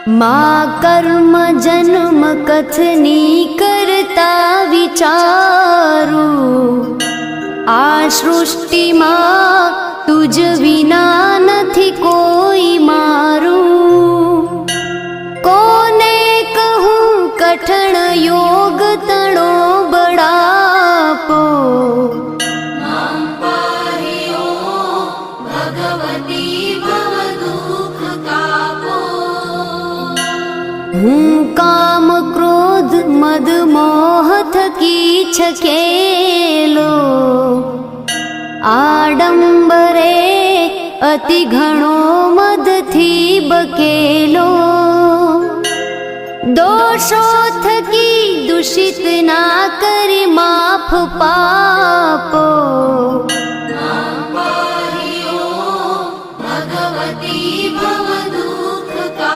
मा કર્મ જન્મ કથની કરતા વિચારું, આ સૃષ્ટિમાં તુજ વિના નથી કોઈ મારું. કોને કહું કઠણ યોગ તણો બળાપો, હું કામ ક્રોધ મદ મોહ થકી છકેલો, આડંબરે અતિ ઘણો મદથી બકેલો. દોષો થકી દૂષિત ના કરી માફ પાપો,